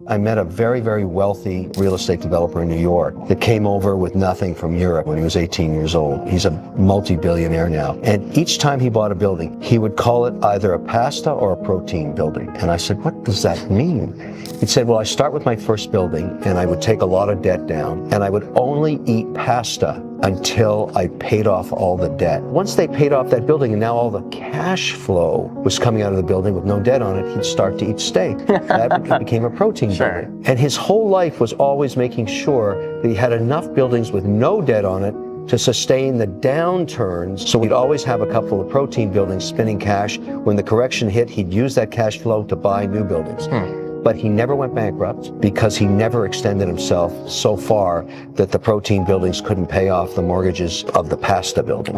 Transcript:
I met a very, very wealthy real estate developer in New York that came over with nothing from Europe when he was 18 years old. He's a multi-billionaire now. And each time he bought a building, he would call it either a pasta or a protein building. And I said, what does that mean? He said, well, I start with my first building and I would take a lot of debt down and I would only eat pasta until I paid off all the debt. Once they paid off that building and now all the cash flow was coming out of the building with no debt on it, he'd start to eat steak. That became a protein building. And his whole life was always making sure that he had enough buildings with no debt on it to sustain the downturns. So we'd always have a couple of protein buildings spinning cash. When the correction hit, he'd use that cash flow to buy new buildings. But he never went bankrupt because he never extended himself so far that the protein buildings couldn't pay off the mortgages of the pasta building.